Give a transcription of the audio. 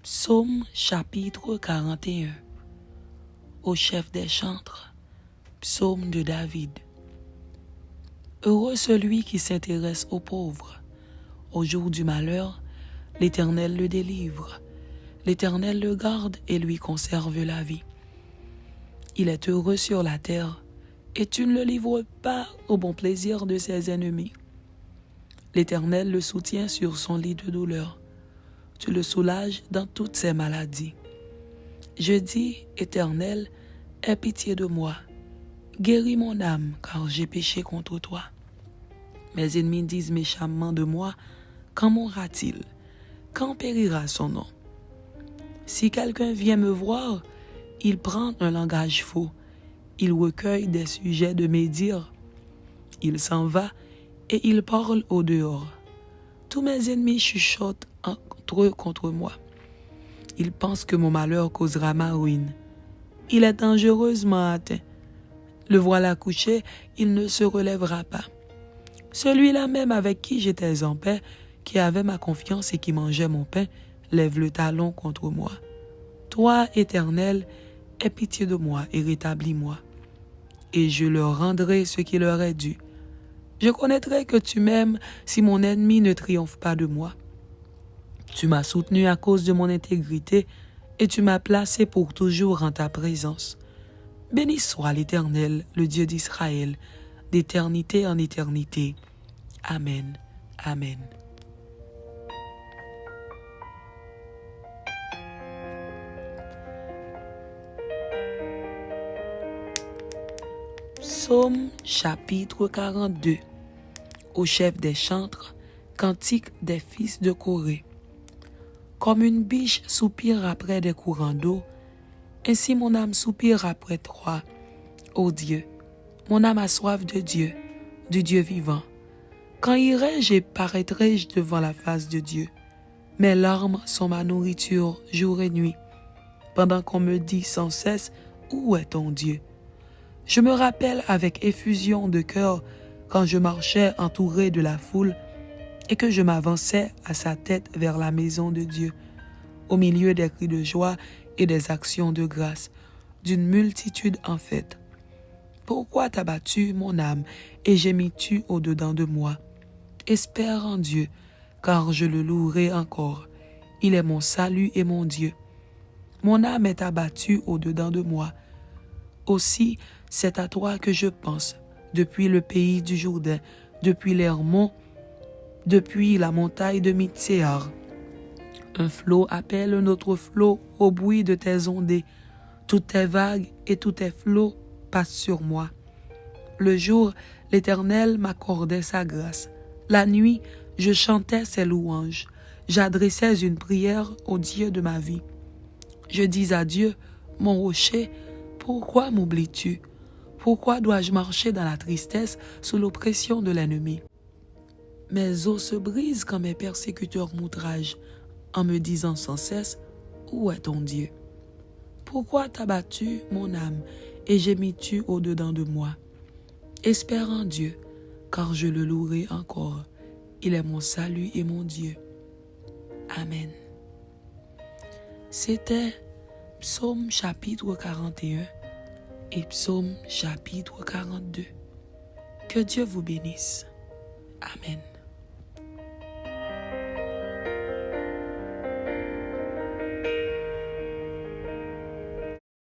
Psaume chapitre 41. Au chef des chantres, psaume de David. Heureux celui qui s'intéresse aux pauvres. Au jour du malheur, l'Éternel le délivre. L'Éternel le garde et lui conserve la vie. Il est heureux sur la terre, et tu ne le livres pas au bon plaisir de ses ennemis. L'Éternel le soutient sur son lit de douleur. Tu le soulages dans toutes ses maladies. Je dis, Éternel, aie pitié de moi. Guéris mon âme, car j'ai péché contre toi. Mes ennemis disent méchamment de moi, quand mourra-t-il? Quand périra son nom? Si quelqu'un vient me voir, il prend un langage faux. Il recueille des sujets de médire. Il s'en va et il parle au dehors. Tous mes ennemis chuchotent entre eux contre moi. Ils pensent que mon malheur causera ma ruine. Il est dangereusement atteint. Le voilà couché, il ne se relèvera pas. Celui-là même avec qui j'étais en paix, qui avait ma confiance et qui mangeait mon pain, lève le talon contre moi. Toi, Éternel, aie pitié de moi et rétablis-moi. Et je leur rendrai ce qui leur est dû. Je connaîtrai que tu m'aimes si mon ennemi ne triomphe pas de moi. Tu m'as soutenu à cause de mon intégrité et tu m'as placé pour toujours en ta présence. Béni soit l'Éternel, le Dieu d'Israël, d'éternité en éternité. Amen. Amen. Psaume chapitre 42. Au chef des chantres, cantique des fils de Corée. Comme une biche soupire après des courants d'eau, ainsi mon âme soupire après toi, ô Dieu. Mon âme a soif de Dieu, du Dieu vivant. Quand irai-je et paraîtrai-je devant la face de Dieu? Mes larmes sont ma nourriture jour et nuit, pendant qu'on me dit sans cesse, où est ton Dieu? Je me rappelle avec effusion de cœur quand je marchais entouré de la foule et que je m'avançais à sa tête vers la maison de Dieu, au milieu des cris de joie et des actions de grâce, d'une multitude en fête. Pourquoi t'as battu mon âme et gémis-tu au-dedans de moi? Espère en Dieu, car je le louerai encore. Il est mon salut et mon Dieu. Mon âme est abattue au-dedans de moi. Aussi, c'est à toi que je pense, depuis le pays du Jourdain, depuis l'Hermon, depuis la montagne de Mitsehar. Un flot appelle un autre flot au bruit de tes ondées. Toutes tes vagues et tous tes flots passent sur moi. Le jour, l'Éternel m'accordait sa grâce. La nuit, je chantais ses louanges. J'adressais une prière au Dieu de ma vie. Je dis à Dieu, mon rocher, pourquoi m'oublies-tu? Pourquoi dois-je marcher dans la tristesse sous l'oppression de l'ennemi? Mes os se brisent quand mes persécuteurs m'outragent, en me disant sans cesse, où est ton Dieu? Pourquoi t'as battu mon âme et gémis-tu au-dedans de moi? Espère en Dieu, car je le louerai encore. Il est mon salut et mon Dieu. Amen. C'était Psaume chapitre 41 et Psaume chapitre 42. Que Dieu vous bénisse. Amen.